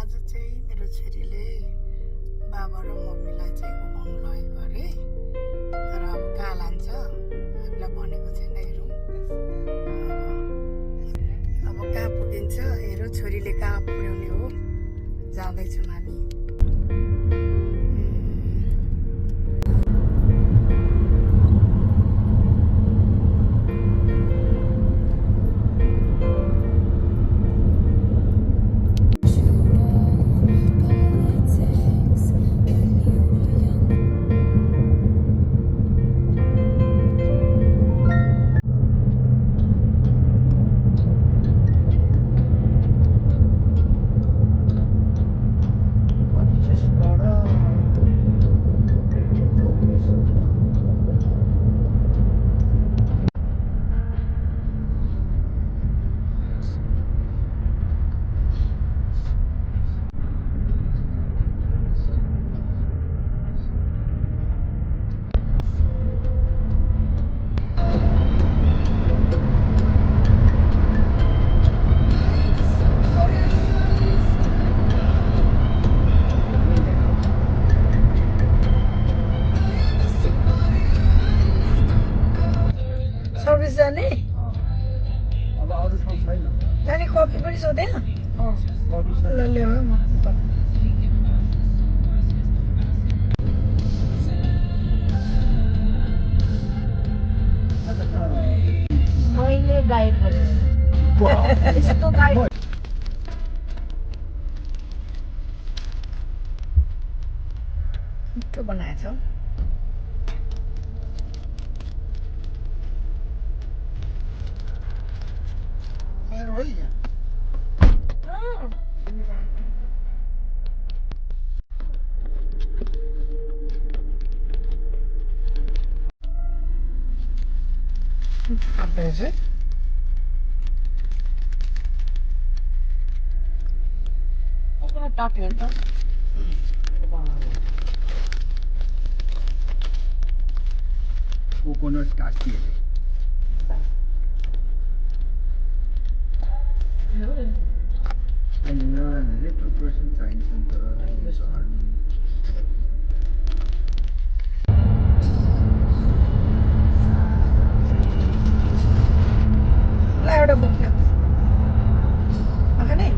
आज चाहिँ मेरो छोरीले बाबा र मम्मीलाई चाहिँ घुमाउनु लगेको अरे, तर अब कहाँ लान्छ हामीलाई भनेको छैन। हेरौँ अब कहाँ पुगिन्छ, हेरौँ छोरीले कहाँ पुर्याउने हो। जाँदैछौँ हामी। सर्भिस जाने जाने कफी पनि सोधे ल ल्याऊ म मैले गाइड गरेँ यस्तो गाइड मिठो बनाएछ। Apa sih? Apa tak ya? Coconut kaki. And little person science center is on. Lah udah buka. Makan nih.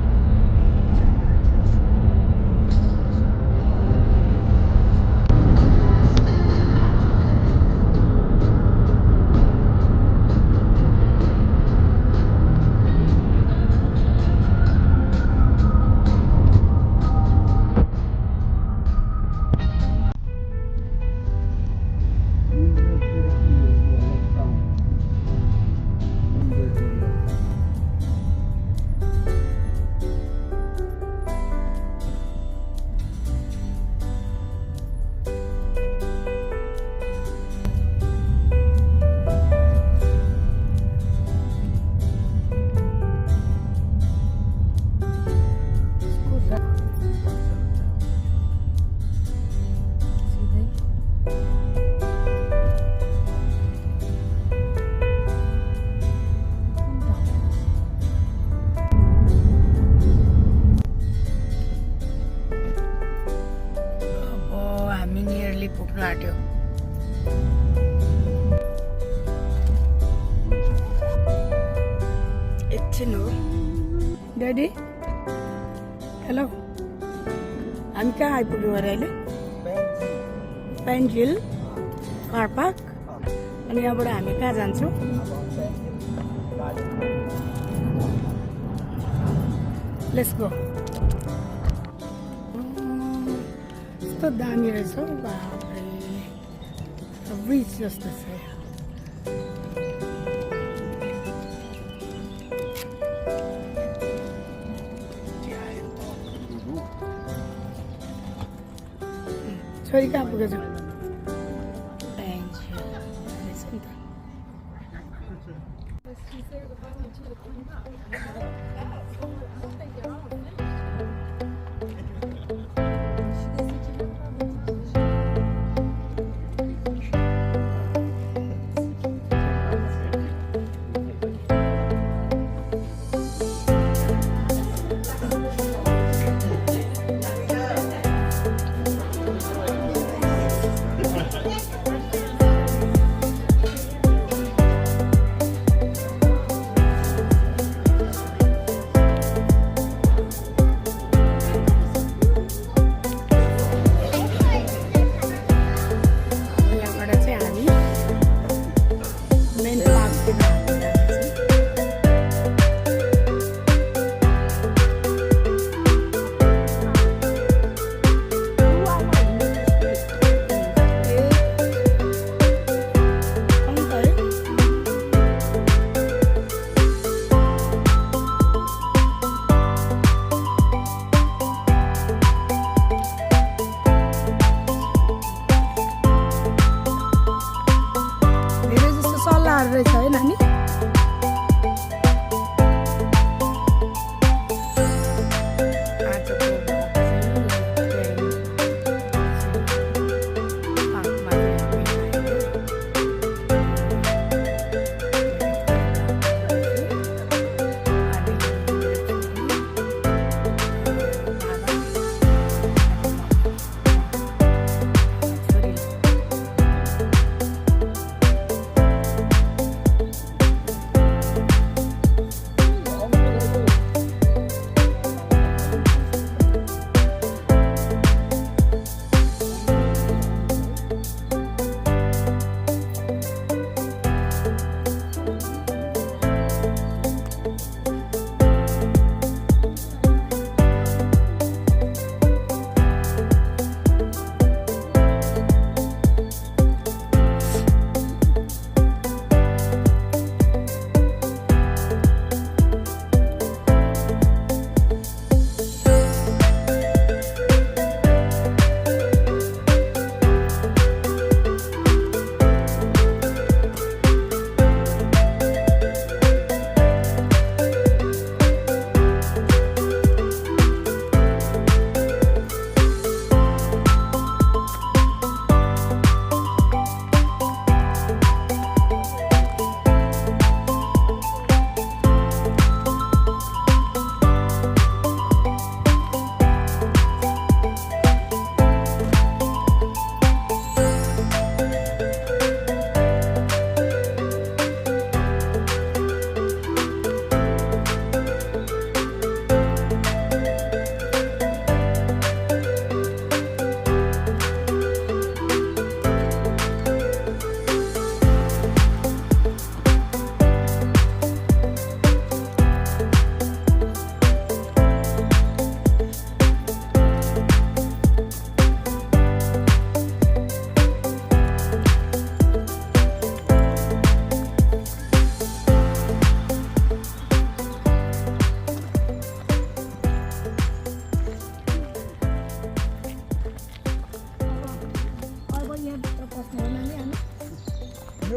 पुग्नु आँट्यो। एकछिन हो ड्याडी। हेलो, हामी कहाँ आइपुग्यौँ अरे अहिले? पेन्जिल कार पार्क। अनि यहाँबाट हामी कहाँ जान्छौँ? Let's go. यस्तो दामी रहेछ हौ, बाफ्रे ब्रिज जस्तो छ। छोरी कहाँ पुगेछ?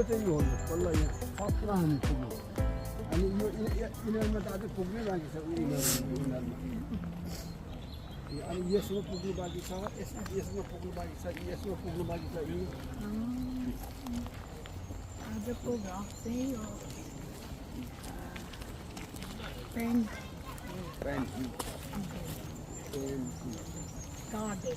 चाहिँ यो हो बल्ल यहाँ सत्र हामी पुग्नु अनि यो यिनीहरूमा त अझै पुग्नै बाँकी छ यिनीहरूमा अनि यसमा पुग्नु बाँकी छ यसमा पुग्नु बाँकी छ यसमा पुग्नु बाँकी छ यी आजको भ्लग चाहिँ हो पेन्ट गार्डन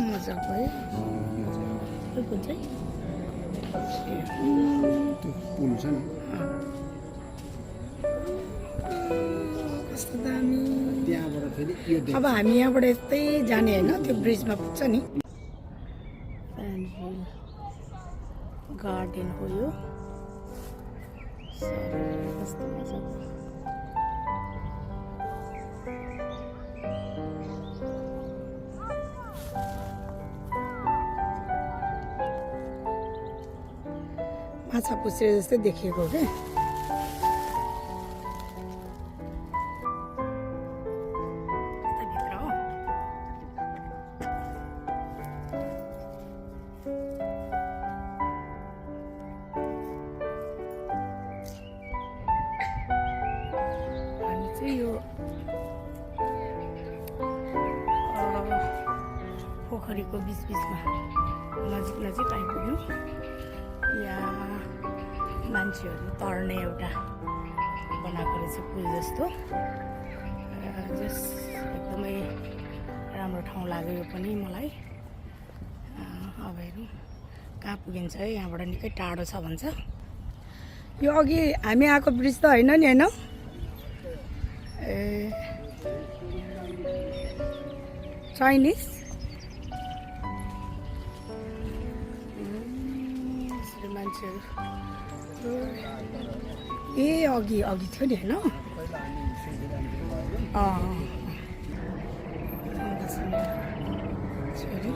मजाको है त्यो चाहिँ त्यो पुल छ नि कस्तो दामी त्यहाँबाट फेरि यो अब हामी यहाँबाट यस्तै जाने होइन त्यो ब्रिजमा पुग्छ नि गार्डन हो यो कस्तो मजाको माछा पुछ्रे जस्तै देखिएको क्या यताभित्र हो हामी चाहिँ यो पोखरीको बिचमा नजिक आइपुग्यौँ यहाँ मान्छेहरू तर्ने एउटा बनाएको रहेछ पुल जस्तो जस एकदमै राम्रो ठाउँ लाग्यो यो पनि मलाई अब हेरौँ कहाँ पुगिन्छ है यहाँबाट निकै टाढो छ भन्छ यो अघि हामी आएको ब्रिज त होइन नि होइन ए चाइनिज मान्छेहरू ए अघि थियो नि होइन छोरी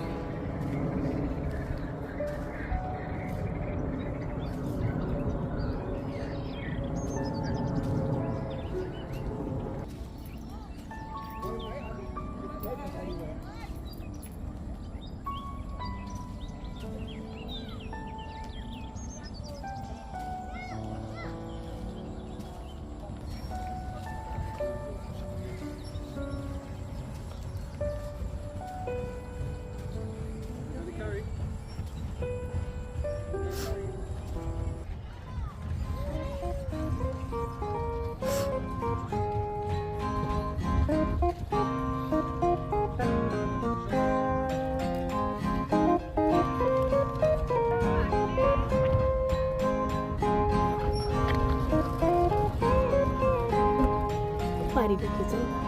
पारीको किचन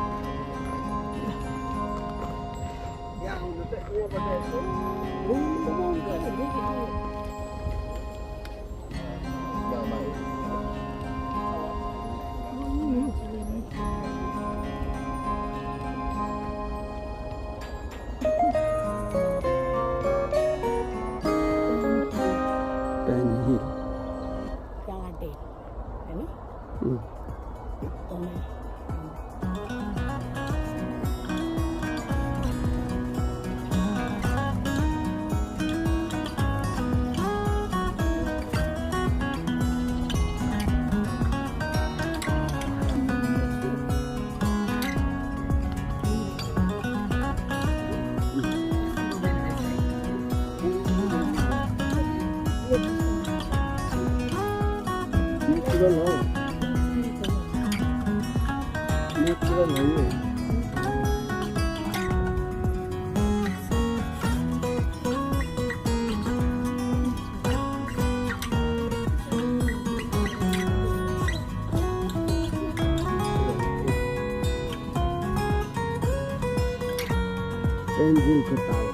सिजन हो यो पेन्जिलको ताल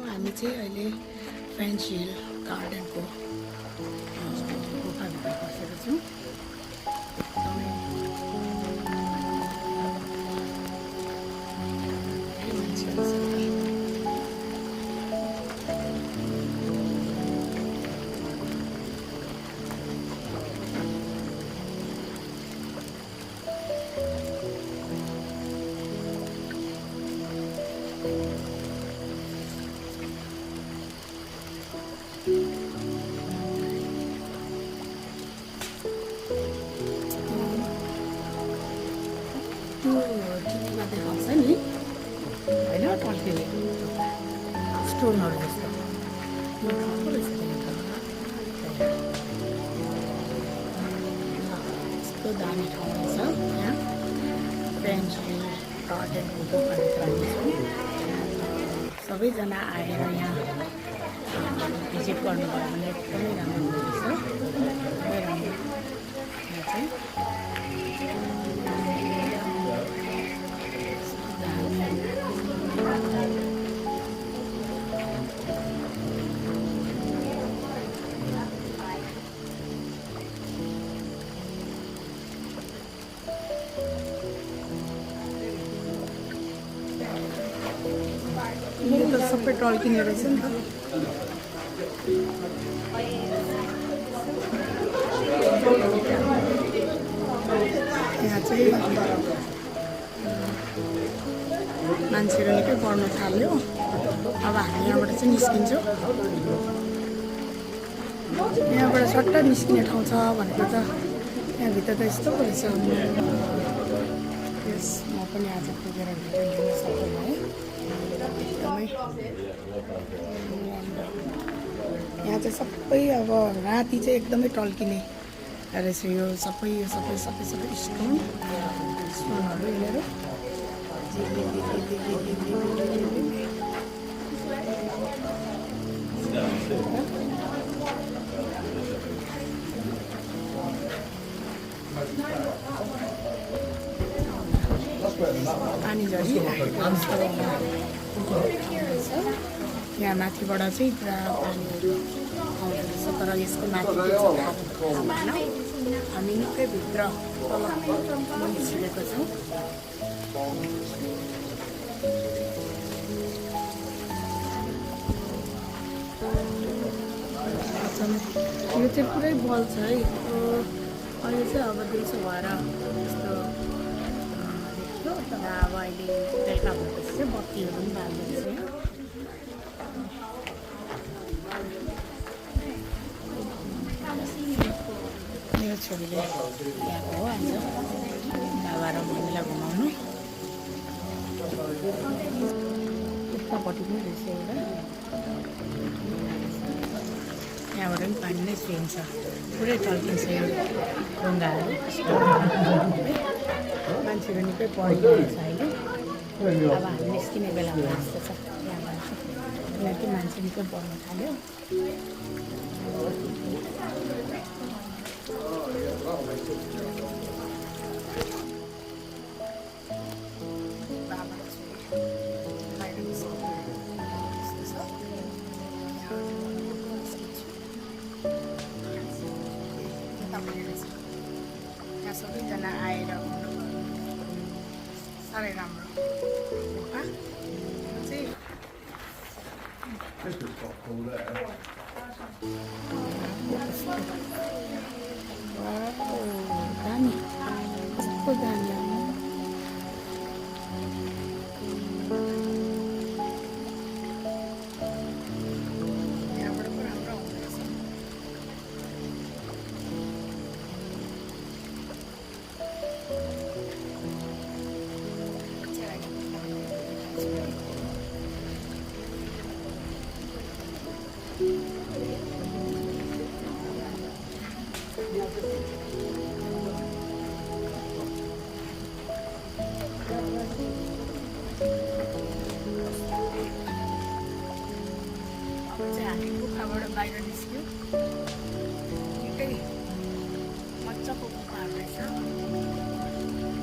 हामी चाहिँ अहिले फ्रेन्च हिल गार्डनको गुफाभित्र बसेको छौँ। टिभीमा देखाउँछ नि होइन टल्किने स्टोनहरू जस्तो यस्तो दामी ठाउँ छ यहाँ फ्रेन्च हिल गार्डनको दोकानभित्र हामी छौँ। सबैजना आएर यहाँ भिजिट गर्नुभयो भने एकदमै राम्रो हुँदो रहेछ। एकदमै राम्रो यहाँ चाहिँ यो त सबै टल्किने रहेछ नि त। यहाँ चाहिँ मान्छेहरू निकै बढ्न थाल्यो। अब हामी यहाँबाट चाहिँ निस्किन्छौँ। यहाँबाट सट्ट निस्किने ठाउँ छ भनेको त यहाँभित्र त यस्तो पो रहेछ। यस म पनि आज पुगेर भिडियो लिन सफल भएँ। एकदमै यहाँ चाहिँ सबै अब राति चाहिँ एकदमै टल्किने रहेछ। यो सबै स्टोनहरू यिनीहरू पानी झरिरहेको यहाँ माथिबाट चाहिँ पुरा पानीहरू आउँदो रहेछ। तर यसको माथि हामी निकै भित्र निस्किएको छौँ। यो चाहिँ पुरै बल्छ है अहिले चाहिँ अब दिउँसो भएर यस्तो देख्यो तर अब अहिले बेलुका भएपछि चाहिँ बत्तीहरू पनि बाल्दैछ मेरो छोरीले ल्याएको हो आज बाबा र मम्मीलाई घुमाउनु उतापट्टि पनि रहेछ एउटा यहाँबाट पनि पानी नै सुन्छ पुरै टल्किन्छ यो ढुङ्गाहरू मान्छेहरू निकै पढिरहेको छ अहिले अब हामी निस्किने बेलामा जस्तो छ यहाँबाट किनकि मान्छे निकै बढ्न थाल्यो यहाँ सबैजना आएर साह्रै राम्रो चाहिँ This was got cool there. दामी कस्तो दामी यहाँबाट पो राम्रो हुँदैछ हामी गुफाबाट बाहिर निस्क्यौँ निकै मजाको गुफाहरू रहेछ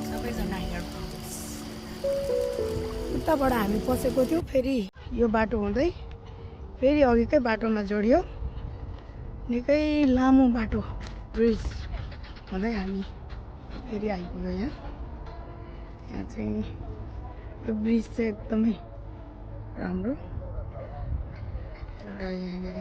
सबैजना हेर पाउँछ उताबाट हामी पसेको थियौँ फेरि यो बाटो हुँदै फेरि अघिकै बाटोमा जोडियो निकै लामो बाटो ब्रिज हुँदै हामी फेरि आइपुग्यौँ यहाँ चाहिँ यो ब्रिज चाहिँ एकदमै राम्रो र यहाँनिर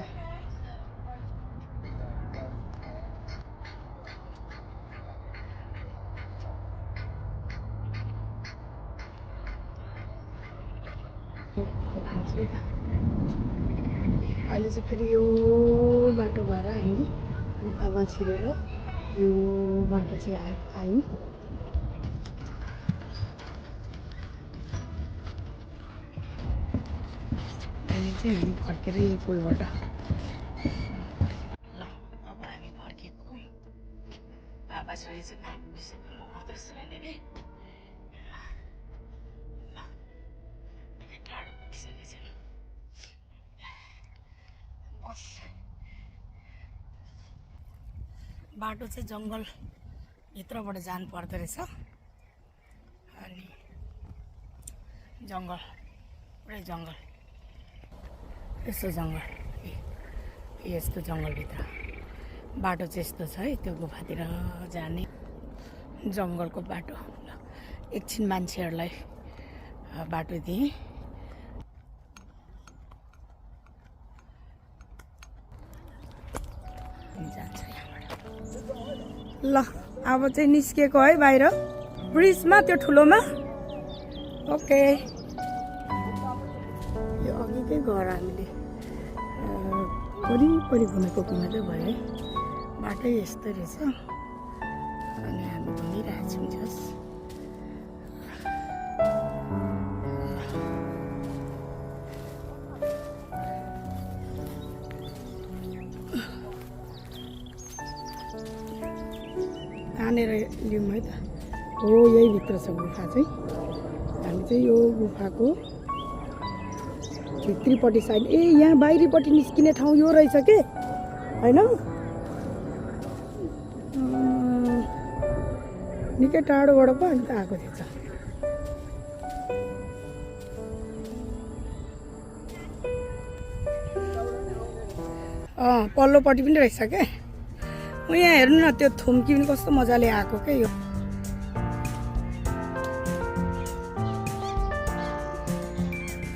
अहिले चाहिँ फेरि यो बाटो भएर हामी गुफामा छिरेर यो बाटो चाहिँ आयौँ अहिले चाहिँ हामी फर्केर यही पुलबाट ल अब हामी फर्केको बाबा छोरी चाहिँ आउँदैछ यहाँनिर टाढो पुगिसकेछ बस बाटो चाहिँ जङ्गलभित्रबाट जानु पर्दो रहेछ अनि जङ्गल पुरै जङ्गल यस्तो जङ्गल यस्तो जङ्गलभित्र बाटो चाहिँ यस्तो छ है त्यो गुफातिर जाने जङ्गलको बाटो एकछिन मान्छेहरूलाई बाटो दिएँ जान्छ यहाँबाट ल अब चाहिँ निस्किएको है बाहिर ब्रिजमा त्यो ठुलोमा ओके यो अघिकै घर हामीले वरिपरि घुमेको भयो है बाटै यस्तो रहेछ अनि हामी घुमिरहेको छौँ जस तानेर लिउँ है त हो यही भित्र छ गुफा चाहिँ हामी चाहिँ यो गुफाको भित्रीपट्टि साइड यहाँ बाहिरीपट्टि निस्किने ठाउँ यो रहेछ के होइन निकै टाढोबाट पो अनि त आएको थिएछ पल्लोपट्टि पनि रहेछ क्या यहाँ हेर्नु न त्यो थुम्की पनि कस्तो मजाले आएको क्या यो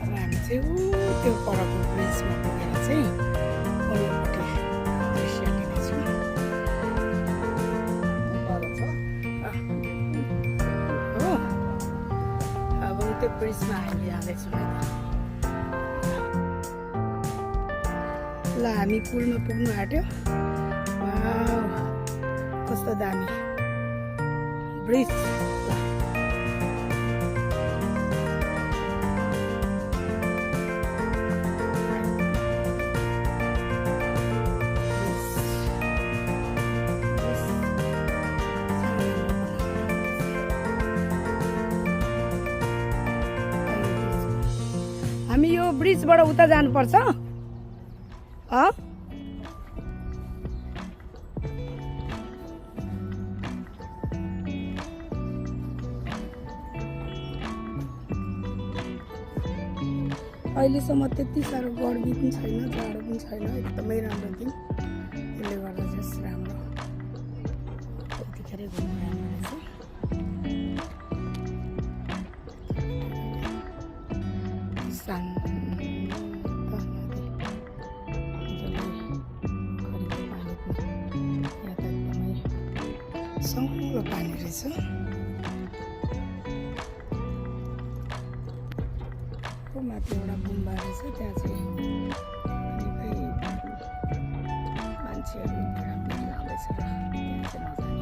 अब हामी चाहिँ त्यो परको ब्रिजमा पुगेर चाहिँ ब्रिजमा हामी जाँदैछौँ है त। ल हामी पुलमा पुग्नु आँट्यो। वाउ कस्तो दामी ब्रिज। हामी यो ब्रिजबाट उता जानुपर्छ। अहिलेसम्म त्यति साह्रो गर्मी पनि छैन, जाडो पनि छैन, एकदमै राम्रो दिन। त्यसले गर्दा चाहिँ राम्रो त्यतिखेरै घुम्नु राम्रो रहेछ। शान्त नदी खरीको पानी पनि यहाँ त एकदमै सङ्लो पानी रहेछ। माथि एउटा गुम्बा रहेछ, त्यहाँ चाहिँ निकै मान्छेहरू राम्रो आउँदैछ र त्यहाँ चाहिँ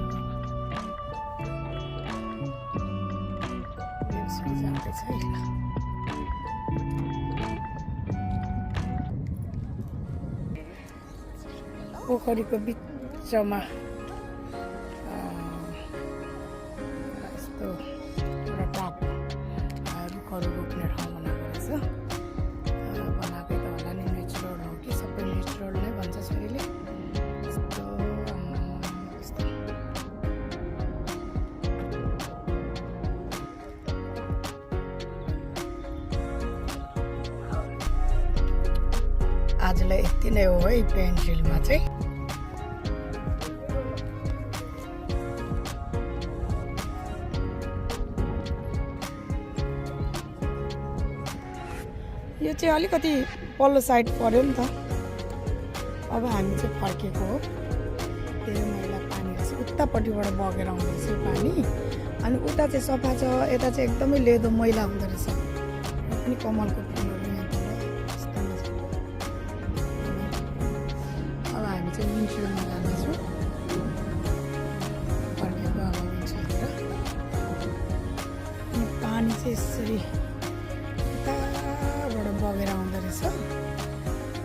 नजाने जाँदैछ है। पोखरीको बिचमा यस्तो एउटा टापु रुखहरू रोप्ने ठाउँ बनाएको रहेछ। बनाएकै त होला नि, नेचुरल हो कि सबै नेचुरल नै भन्छ छोरीले। यस्तो आजलाई यति नै हो है पेन्सिलमा चाहिँ। यो चाहिँ अलिकति पल्लो साइड पर्यो नि त। अब हामी चाहिँ फर्केको हो। धेरै मैला पानी रहेछ, उतापट्टिबाट बगेर आउँदैछ पानी। अनि उता चाहिँ सफा छ, यता चाहिँ एकदमै लेदो मैला हुँदो रहेछ। अनि कमलको फुलहरू यहाँ तल यस्तोमा छ। अब हामी चाहिँ विन्डसिल्डमा जाँदैछौँ। फर्केको अब विन्डसिल्डतिर। अनि पानी चाहिँ यसरी बगेर आउँदो रहेछ।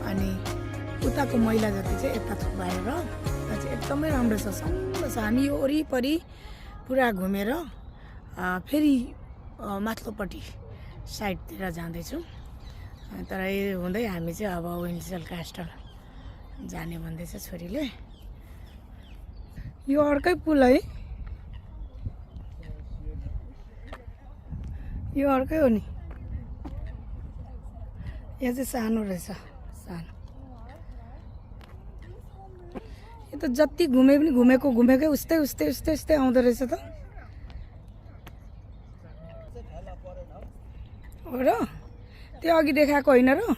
अनि उताको मैला जति चाहिँ यता थुपाएर यता चाहिँ एकदमै राम्रो छ, सङ्लो छ। हामी यो वरिपरि पुरा घुमेर फेरि माथिल्लोपट्टि साइडतिर जाँदैछौँ। तर यो हुँदै हामी चाहिँ अब विन्डसिल्ड क्यास्टल जाने भन्दैछ छोरीले। यो अर्कै पुल है, यो अर्कै हो नि। यहाँ चाहिँ सानो रहेछ, सानो। यो त जति घुमे पनि घुमेकै उस्तै आउँदो रहेछ त। हो र त्यो अघि देखाएको होइन र।